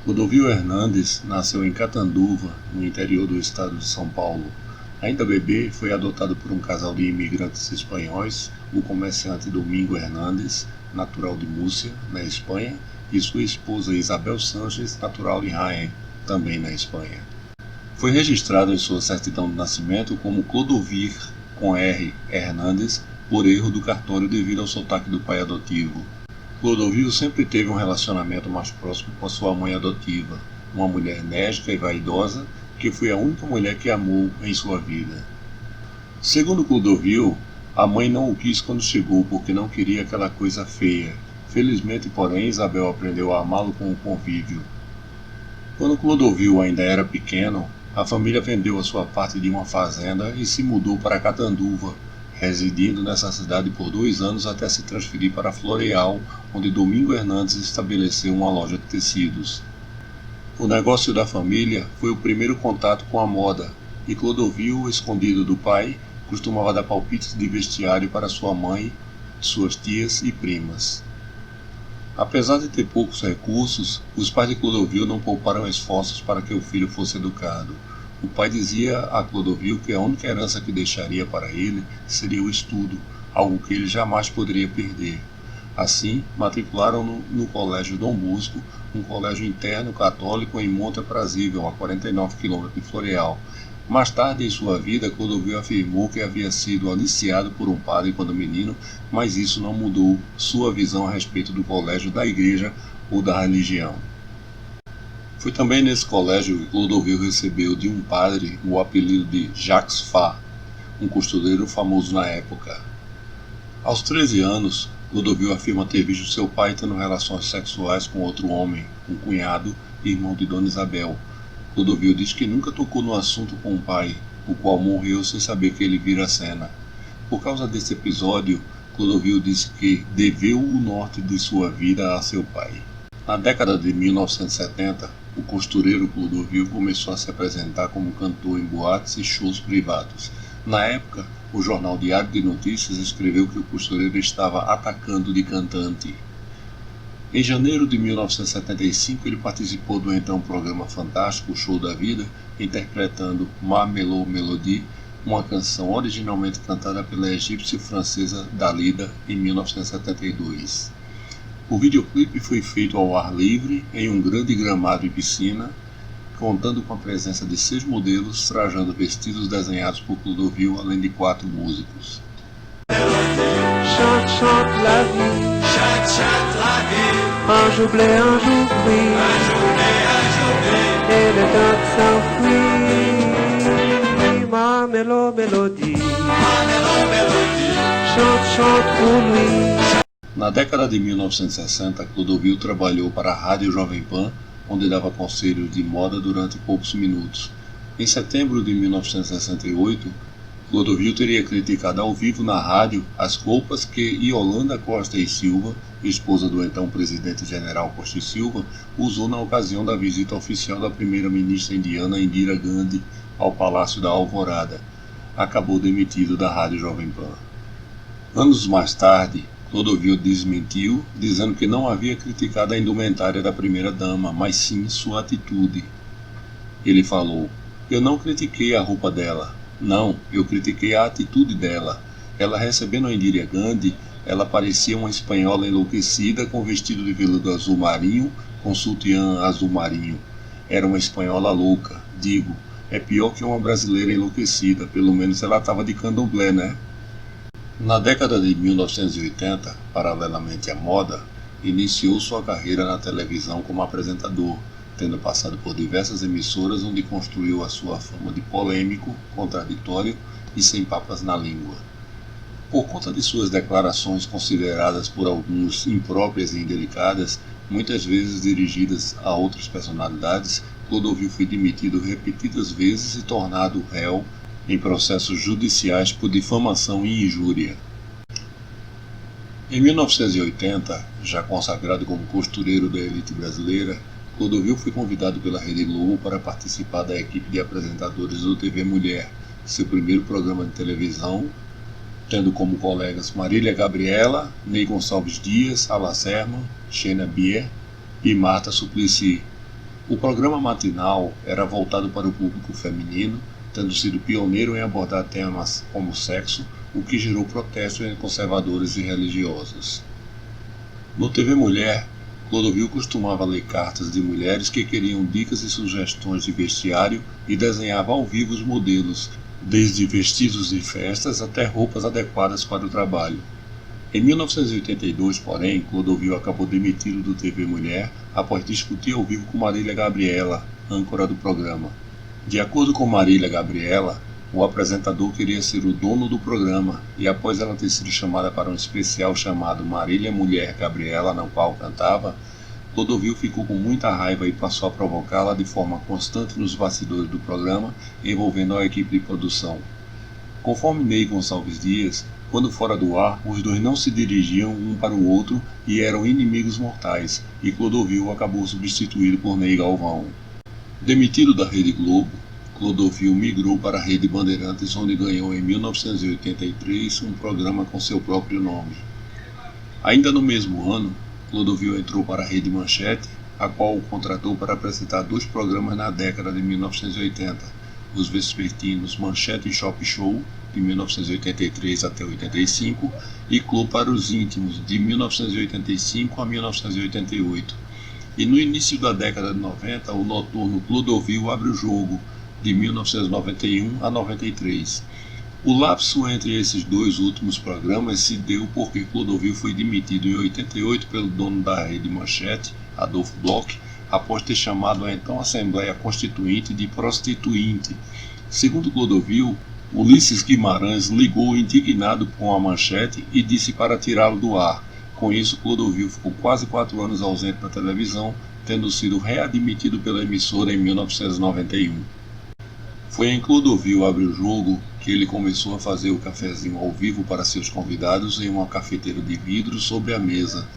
Clodovil Hernandes nasceu em Catanduva, no interior do estado de São Paulo. Ainda bebê, foi adotado por um casal de imigrantes espanhóis, o comerciante Domingo Hernandes, natural de Múrcia, na Espanha, e sua esposa Isabel Sanches, natural de Jaén, também na Espanha. Foi registrado em sua certidão de nascimento como Clodovir, com R. Hernandes, por erro do cartório devido ao sotaque do pai adotivo. Clodovil sempre teve um relacionamento mais próximo com a sua mãe adotiva, uma mulher enérgica e vaidosa, que foi a única mulher que amou em sua vida. Segundo Clodovil, a mãe não o quis quando chegou porque não queria aquela coisa feia. Felizmente, porém, Isabel aprendeu a amá-lo com o convívio. Quando Clodovil ainda era pequeno, a família vendeu a sua parte de uma fazenda e se mudou para Catanduva, residindo nessa cidade por 2 anos até se transferir para Floreal, onde Domingo Hernandes estabeleceu uma loja de tecidos. O negócio da família foi o primeiro contato com a moda, e Clodovil, escondido do pai, costumava dar palpites de vestiário para sua mãe, suas tias e primas. Apesar de ter poucos recursos, os pais de Clodovil não pouparam esforços para que o filho fosse educado. O pai dizia a Clodovil que a única herança que deixaria para ele seria o estudo, algo que ele jamais poderia perder. Assim, matricularam-no no Colégio Dom Bosco, um colégio interno católico em Monte Aprazível, a 49 km de Floreal. Mais tarde em sua vida, Clodovil afirmou que havia sido aliciado por um padre quando menino, mas isso não mudou sua visão a respeito do colégio, da igreja ou da religião. Foi também nesse colégio que Clodovil recebeu de um padre o apelido de Jacques Fa, um costureiro famoso na época. Aos 13 anos, Clodovil afirma ter visto seu pai tendo relações sexuais com outro homem, um cunhado e irmão de Dona Isabel. Clodovil diz que nunca tocou no assunto com o pai, o qual morreu sem saber que ele vira a cena. Por causa desse episódio, Clodovil disse que deveu o norte de sua vida a seu pai. Na década de 1970, o costureiro Clodovil começou a se apresentar como cantor em boates e shows privados. Na época, o jornal Diário de Notícias escreveu que o costureiro estava atacando de cantante. Em janeiro de 1975, ele participou do então programa fantástico O Show da Vida, interpretando Ma Melô Melodie, uma canção originalmente cantada pela egípcio-francesa Dalida em 1972. O videoclipe foi feito ao ar livre, em um grande gramado e piscina, contando com a presença de 6 modelos trajando vestidos desenhados por Clodovil, além de 4 músicos. Chante, chante la vie, Chante, chante la vie, un jour bleu, un jour gris, un jour né, un jour gris. et le temps s'enfuit. Ma mélodie, Ma mélodie, chante, chante pour lui. Na década de 1960, Clodovil trabalhou para a Rádio Jovem Pan, onde dava conselhos de moda durante poucos minutos. Em setembro de 1968, Clodovil teria criticado ao vivo na rádio as roupas que Yolanda Costa e Silva, esposa do então presidente general Costa e Silva, usou na ocasião da visita oficial da primeira-ministra indiana Indira Gandhi ao Palácio da Alvorada. Acabou demitido da Rádio Jovem Pan. Anos mais tarde, Clodovil desmentiu, dizendo que não havia criticado a indumentária da primeira-dama, mas sim sua atitude. Ele falou: "Eu não critiquei a roupa dela. Não, eu critiquei a atitude dela. Ela recebendo a Indira Gandhi, ela parecia uma espanhola enlouquecida com vestido de veludo azul marinho, com sutiã azul marinho. Era uma espanhola louca. Digo, é pior que uma brasileira enlouquecida, pelo menos ela estava de candomblé, né?" Na década de 1980, paralelamente à moda, iniciou sua carreira na televisão como apresentador, tendo passado por diversas emissoras onde construiu a sua fama de polêmico, contraditório e sem papas na língua. Por conta de suas declarações consideradas por alguns impróprias e indelicadas, muitas vezes dirigidas a outras personalidades, Clodovil foi demitido repetidas vezes e tornado réu em processos judiciais por difamação e injúria. Em 1980, já consagrado como costureiro da elite brasileira, Clodovil foi convidado pela Rede Globo para participar da equipe de apresentadores do TV Mulher, seu primeiro programa de televisão, tendo como colegas Marília Gabriela, Ney Gonçalves Dias, Alá Serma, Xena Bier e Marta Suplicy. O programa matinal era voltado para o público feminino, tendo sido pioneiro em abordar temas como sexo, o que gerou protestos entre conservadores e religiosos. No TV Mulher, Clodovil costumava ler cartas de mulheres que queriam dicas e sugestões de vestiário e desenhava ao vivo os modelos, desde vestidos de festas até roupas adequadas para o trabalho. Em 1982, porém, Clodovil acabou demitido do TV Mulher após discutir ao vivo com Marília Gabriela, âncora do programa. De acordo com Marília Gabriela, o apresentador queria ser o dono do programa e após ela ter sido chamada para um especial chamado Marília Mulher Gabriela, no qual cantava, Clodovil ficou com muita raiva e passou a provocá-la de forma constante nos bastidores do programa, envolvendo a equipe de produção. Conforme Ney Gonçalves Dias, quando fora do ar, os dois não se dirigiam um para o outro e eram inimigos mortais, e Clodovil acabou substituído por Ney Galvão. Demitido da Rede Globo, Clodovil migrou para a Rede Bandeirantes, onde ganhou em 1983 um programa com seu próprio nome. Ainda no mesmo ano, Clodovil entrou para a Rede Manchete, a qual o contratou para apresentar 2 programas na década de 1980, os vespertinos Manchete e Shop Show, de 1983 até 85, e Clube para os Íntimos, de 1985 a 1988. E no início da década de 90, o noturno Clodovil Abre o Jogo, de 1991 a 93. O lapso entre esses 2 últimos programas se deu porque Clodovil foi demitido em 88 pelo dono da Rede Manchete, Adolfo Bloch, após ter chamado a então Assembleia Constituinte de prostituinte. Segundo Clodovil, Ulisses Guimarães ligou indignado com a Manchete e disse para tirá-lo do ar. Com isso, Clodovil ficou quase 4 anos ausente da televisão, tendo sido readmitido pela emissora em 1991. Foi em Clodovil Abre o Jogo que ele começou a fazer o cafezinho ao vivo para seus convidados em uma cafeteira de vidro sobre a mesa,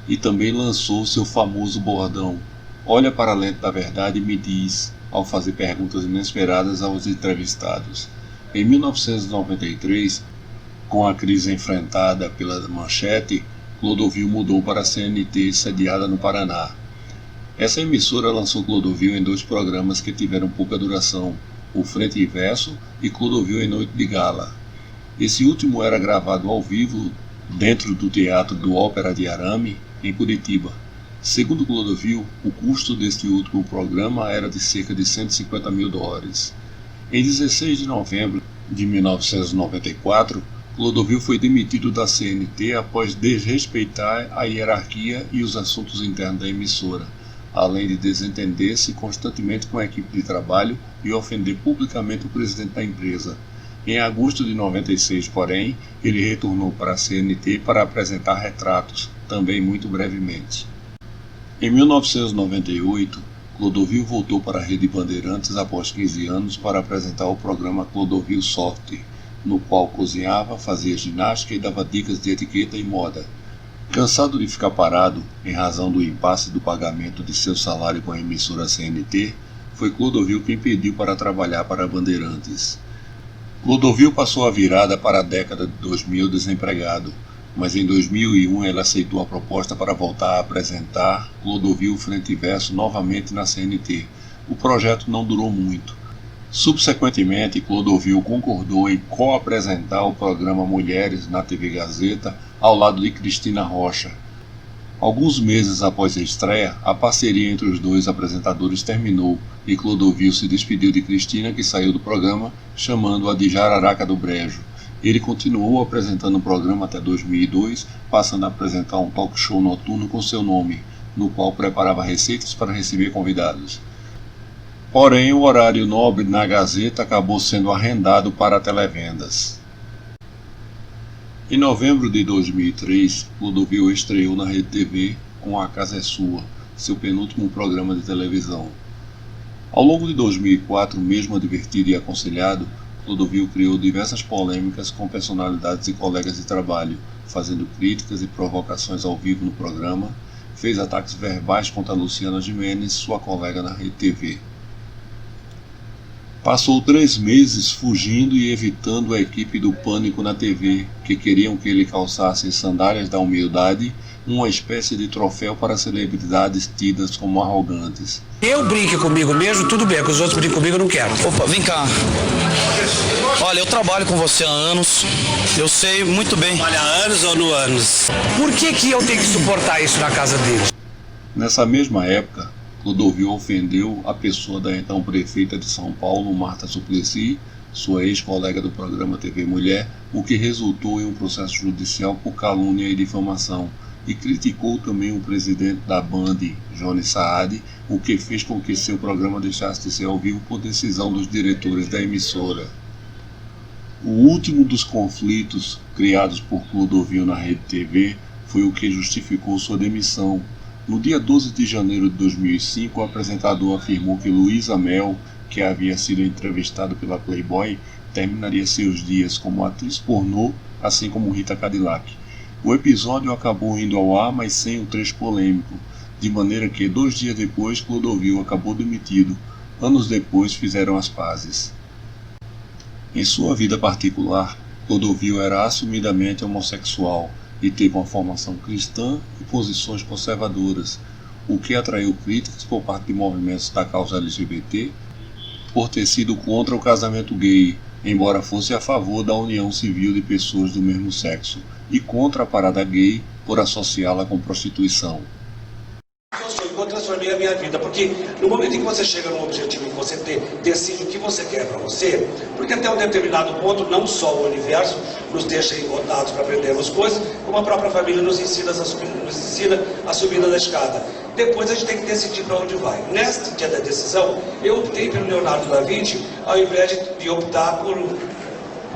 e também lançou seu famoso bordão: "Olha para a lente da verdade e me diz", ao fazer perguntas inesperadas aos entrevistados. Em 1993, com a crise enfrentada pela Manchete, Clodovil mudou para a CNT, sediada no Paraná. Essa emissora lançou Clodovil em 2 programas que tiveram pouca duração, o Frente e Verso e Clodovil em Noite de Gala. Esse último era gravado ao vivo dentro do Teatro do Ópera de Arame, em Curitiba. Segundo Clodovil, o custo deste último programa era de cerca de $150 mil. Em 16 de novembro de 1994, Clodovil foi demitido da CNT após desrespeitar a hierarquia e os assuntos internos da emissora, além de desentender-se constantemente com a equipe de trabalho e ofender publicamente o presidente da empresa. Em agosto de 96, porém, ele retornou para a CNT para apresentar Retratos, também muito brevemente. Em 1998, Clodovil voltou para a Rede Bandeirantes após 15 anos para apresentar o programa Clodovil Soft, no qual cozinhava, fazia ginástica e dava dicas de etiqueta e moda. Cansado de ficar parado, em razão do impasse do pagamento de seu salário com a emissora CNT, foi Clodovil quem pediu para trabalhar para a Bandeirantes. Clodovil passou a virada para a década de 2000 desempregado, mas em 2001 ele aceitou a proposta para voltar a apresentar Clodovil Frente e Verso novamente na CNT. O projeto não durou muito. Subsequentemente, Clodovil concordou em co-apresentar o programa Mulheres na TV Gazeta ao lado de Cristina Rocha. Alguns meses após a estreia, a parceria entre os 2 apresentadores terminou e Clodovil se despediu de Cristina, que saiu do programa, chamando-a de Jararaca do Brejo. Ele continuou apresentando o programa até 2002, passando a apresentar um talk show noturno com seu nome, no qual preparava receitas para receber convidados. Porém, o horário nobre na Gazeta acabou sendo arrendado para televendas. Em novembro de 2003, Clodovil estreou na Rede TV com A Casa é Sua, seu penúltimo programa de televisão. Ao longo de 2004, mesmo advertido e aconselhado, Clodovil criou diversas polêmicas com personalidades e colegas de trabalho, fazendo críticas e provocações ao vivo no programa, fez ataques verbais contra Luciana Gimenez, sua colega na Rede TV. Passou 3 meses fugindo e evitando a equipe do Pânico na TV, que queriam que ele calçasse sandálias da humildade, uma espécie de troféu para celebridades tidas como arrogantes. Eu brinque comigo mesmo, tudo bem, que os outros brinquem comigo eu não quero. Opa, vem cá. Olha, eu trabalho com você há anos, eu sei muito bem. Olha, há anos ou no anos? Por que eu tenho que suportar isso na casa dele? Nessa mesma época, Clodovil ofendeu a pessoa da então prefeita de São Paulo, Marta Suplicy, sua ex-colega do programa TV Mulher, o que resultou em um processo judicial por calúnia e difamação, e criticou também o presidente da Band, Johnny Saad, o que fez com que seu programa deixasse de ser ao vivo por decisão dos diretores da emissora. O último dos conflitos criados por Clodovil na Rede TV foi o que justificou sua demissão. No dia 12 de janeiro de 2005, o apresentador afirmou que Luísa Mel, que havia sido entrevistado pela Playboy, terminaria seus dias como atriz pornô, assim como Rita Cadillac. O episódio acabou indo ao ar, mas sem o trecho polêmico, de maneira que 2 dias depois Clodovil acabou demitido. Anos depois fizeram as pazes. Em sua vida particular, Clodovil era assumidamente homossexual e teve uma formação cristã e posições conservadoras, o que atraiu críticas por parte de movimentos da causa LGBT por ter sido contra o casamento gay, embora fosse a favor da união civil de pessoas do mesmo sexo, e contra a parada gay por associá-la com prostituição. Eu transformei a minha vida, porque no momento em que você chega num objetivo, que você decide o que você quer para você, porque até um determinado ponto, não só o universo nos deixa engodados para aprendermos coisas, como a própria família nos ensina a subida da escada. Depois a gente tem que decidir para onde vai. Neste dia da decisão, eu optei pelo Leonardo da Vinci, ao invés de optar por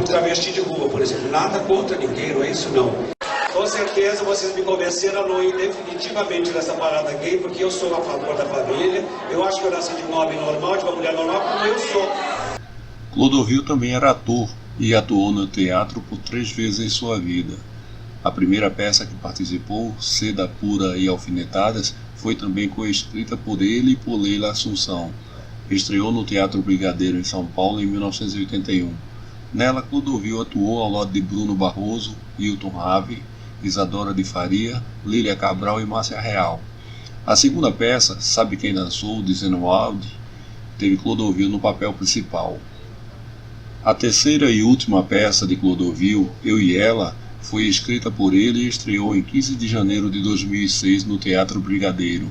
travesti de rua, por exemplo. Nada contra ninguém, não é isso não. Com certeza vocês me convenceram a não ir definitivamente nessa parada gay, porque eu sou a favor da família, eu acho que eu nasci de um homem normal, de uma mulher normal, como eu sou. Clodovil também era ator e atuou no teatro por 3 vezes em sua vida. A primeira peça que participou, Seda Pura e Alfinetadas, foi também coescrita por ele e por Leila Assunção. Estreou no Teatro Brigadeiro em São Paulo em 1981. Nela, Clodovil atuou ao lado de Bruno Barroso, Hilton Ravi, Isadora de Faria, Lília Cabral e Márcia Real. A segunda peça, Sabe Quem Dançou, de Zenoaldi, teve Clodovil no papel principal. A terceira e última peça de Clodovil, Eu e Ela, foi escrita por ele e estreou em 15 de janeiro de 2006 no Teatro Brigadeiro.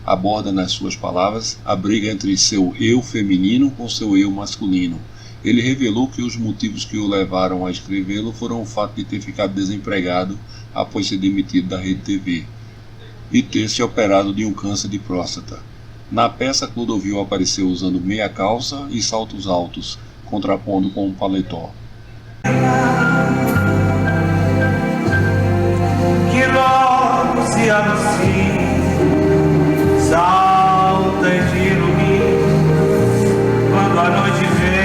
Aborda, nas suas palavras, a briga entre seu eu feminino com seu eu masculino. Ele revelou que os motivos que o levaram a escrevê-lo foram o fato de ter ficado desempregado após ser demitido da Rede TV e ter se operado de um câncer de próstata. Na peça, Clodovil apareceu usando meia calça e saltos altos, contrapondo com um paletó. Que logo se anuncie, salta e te ilumina quando a noite vem.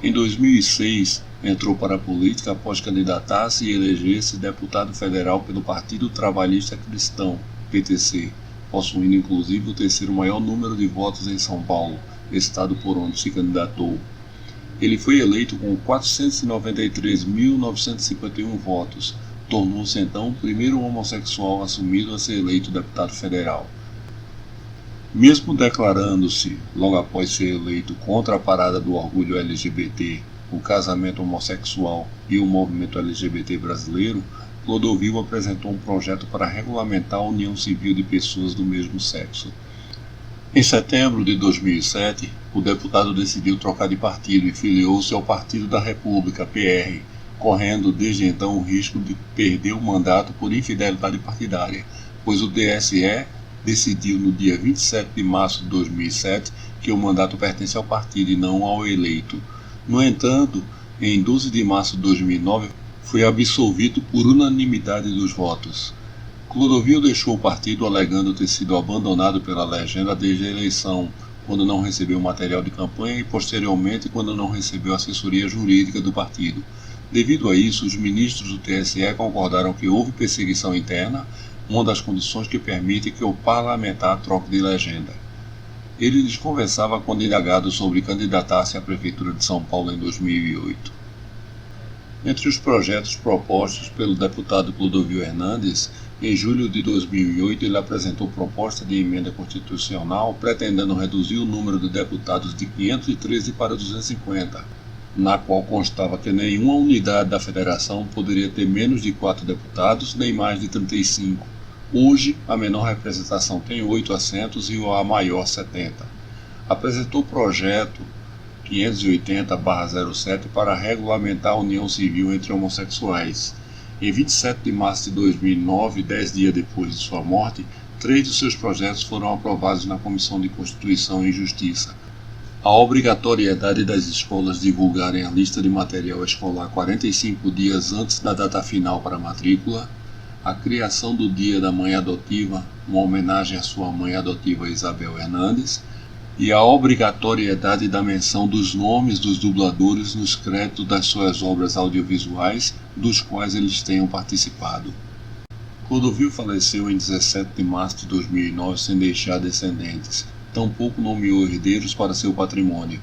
Em 2006, entrou para a política após candidatar-se e eleger-se deputado federal pelo Partido Trabalhista Cristão, PTC, possuindo inclusive o terceiro maior número de votos em São Paulo, estado por onde se candidatou. Ele foi eleito com 493.951 votos, tornou-se então o primeiro homossexual assumido a ser eleito deputado federal. Mesmo declarando-se, logo após ser eleito, contra a parada do orgulho LGBT, o casamento homossexual e o movimento LGBT brasileiro, Clodovil apresentou um projeto para regulamentar a união civil de pessoas do mesmo sexo. Em setembro de 2007, o deputado decidiu trocar de partido e filiou-se ao Partido da República, PR, correndo desde então o risco de perder o mandato por infidelidade partidária, pois o TSE decidiu no dia 27 de março de 2007 que o mandato pertence ao partido e não ao eleito. No entanto, em 12 de março de 2009, foi absolvido por unanimidade dos votos. Clodovil deixou o partido alegando ter sido abandonado pela legenda desde a eleição, quando não recebeu material de campanha e posteriormente quando não recebeu assessoria jurídica do partido. Devido a isso, os ministros do TSE concordaram que houve perseguição interna, uma das condições que permite que o parlamentar troque de legenda. Ele desconversava quando indagado sobre candidatar-se à Prefeitura de São Paulo em 2008. Entre os projetos propostos pelo deputado Clodovil Hernandes, em julho de 2008 ele apresentou proposta de emenda constitucional pretendendo reduzir o número de deputados de 513 para 250, na qual constava que nenhuma unidade da federação poderia ter menos de 4 deputados nem mais de 35. Hoje, a menor representação tem 8 assentos e a maior 70. Apresentou o projeto 580/07 para regulamentar a união civil entre homossexuais. Em 27 de março de 2009, 10 dias depois de sua morte, 3 de seus projetos foram aprovados na Comissão de Constituição e Justiça. A obrigatoriedade das escolas divulgarem a lista de material escolar 45 dias antes da data final para a matrícula, a criação do Dia da Mãe Adotiva, uma homenagem à sua mãe adotiva Isabel Hernandes, e a obrigatoriedade da menção dos nomes dos dubladores nos créditos das suas obras audiovisuais, dos quais eles tenham participado. Clodovil faleceu em 17 de março de 2009 sem deixar descendentes, tampouco nomeou herdeiros para seu patrimônio.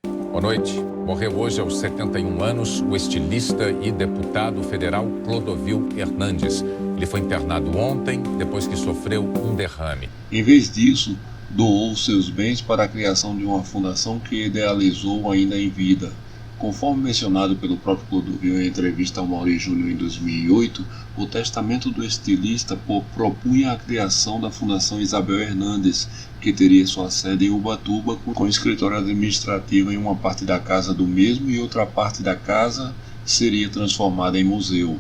Boa noite. Morreu hoje aos 71 anos o estilista e deputado federal Clodovil Hernandes. Ele foi internado ontem, depois que sofreu um derrame. Em vez disso, doou seus bens para a criação de uma fundação que idealizou ainda em vida. Conforme mencionado pelo próprio Clodovil em entrevista ao Mauri Júnior em 2008, o testamento do estilista propunha a criação da Fundação Isabel Hernandes, que teria sua sede em Ubatuba, com escritório administrativo em uma parte da casa do mesmo e outra parte da casa seria transformada em museu,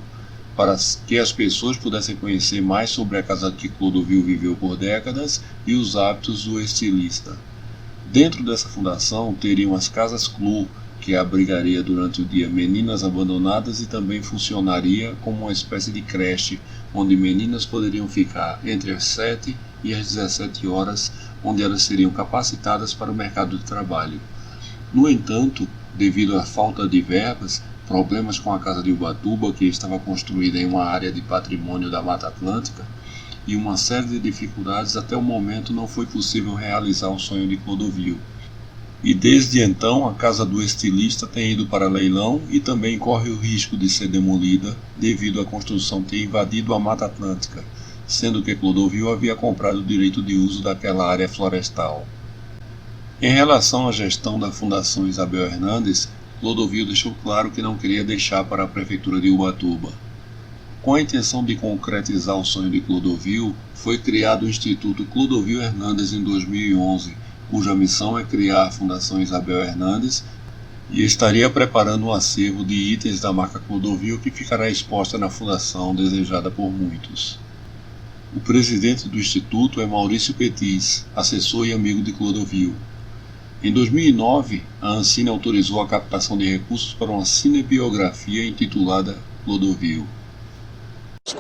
para que as pessoas pudessem conhecer mais sobre a casa que Clodovil viveu por décadas e os hábitos do estilista. Dentro dessa fundação teriam as casas Clu, que abrigaria durante o dia meninas abandonadas e também funcionaria como uma espécie de creche, onde meninas poderiam ficar entre as 7 e as 17 horas, onde elas seriam capacitadas para o mercado de trabalho. No entanto, devido à falta de verbas, problemas com a casa de Ubatuba, que estava construída em uma área de patrimônio da Mata Atlântica, e uma série de dificuldades, até o momento não foi possível realizar o sonho de Clodovil. E desde então a casa do estilista tem ido para leilão e também corre o risco de ser demolida devido à construção ter invadido a Mata Atlântica, sendo que Clodovil havia comprado o direito de uso daquela área florestal. Em relação à gestão da Fundação Isabel Hernandes, Clodovil deixou claro que não queria deixar para a Prefeitura de Ubatuba. Com a intenção de concretizar o sonho de Clodovil, foi criado o Instituto Clodovil Hernandes em 2011, cuja missão é criar a Fundação Isabel Hernandes e estaria preparando um acervo de itens da marca Clodovil que ficará exposta na fundação desejada por muitos. O presidente do Instituto é Maurício Petis, assessor e amigo de Clodovil. Em 2009, a Ancine autorizou a captação de recursos para uma cinebiografia intitulada Clodovil.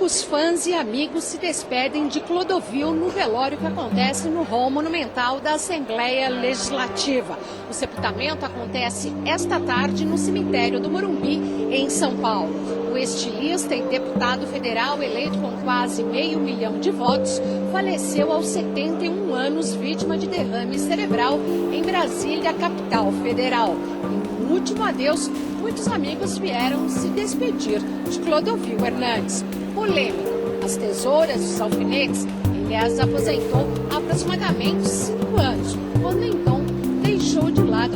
Os fãs e amigos se despedem de Clodovil no velório que acontece no hall monumental da Assembleia Legislativa. O sepultamento acontece esta tarde no cemitério do Morumbi, em São Paulo. O estilista e deputado federal eleito com quase 500 mil de votos faleceu aos 71 anos, vítima de derrame cerebral em Brasília, capital federal. Em um último adeus, muitos amigos vieram se despedir de Clodovil Hernandes. Polêmico. As tesouras, os alfinetes, ele as aposentou há aproximadamente 5 anos, quando então deixou de lado